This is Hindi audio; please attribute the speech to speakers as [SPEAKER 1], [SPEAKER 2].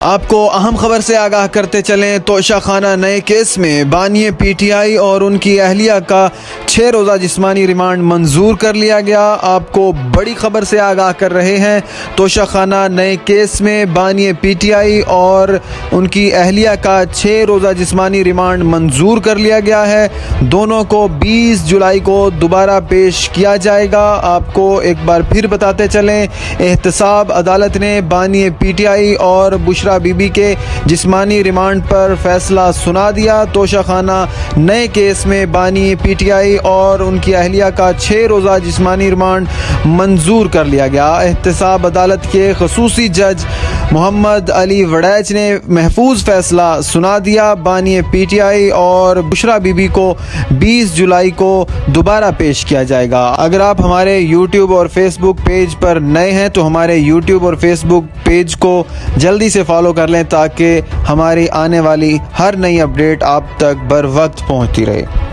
[SPEAKER 1] आपको अहम खबर से आगाह करते चलें। तोशा खाना नए केस में बानिए पीटीआई और उनकी अहलिया का 6 रोज़ा जिस्मानी रिमांड मंजूर कर लिया गया। आपको बड़ी खबर से आगाह कर रहे हैं। तोशा खाना नए केस में बानिए पीटीआई और उनकी अहलिया का 6 रोज़ा जिस्मानी रिमांड मंजूर कर लिया गया है। दोनों को 20 जुलाई को दोबारा पेश किया जाएगा। आपको एक बार फिर बताते चलें, एहतसाब अदालत ने बानिए पीटीआई और बुशरा बीबी के जिस्मानी रिमांड पर फैसला सुना दिया। तोशा खाना नए केस में बानी पीटीआई और उनकी अहलिया का 6 रोज़ा जिस्मानी रिमांड मंजूर कर लिया गया। एहतसाब अदालत के खसूसी जज मोहम्मद अली वड़ैच ने महफूज फैसला सुना दिया। बानी पीटीआई और बुशरा बीबी को 20 जुलाई को दोबारा पेश किया जाएगा। अगर आप हमारे यूट्यूब और फेसबुक पेज पर नए हैं तो हमारे यूट्यूब और फेसबुक पेज को जल्दी से फॉलो कर लें ताकि हमारी आने वाली हर नई अपडेट आप तक बर वक्त पहुंचती रहे।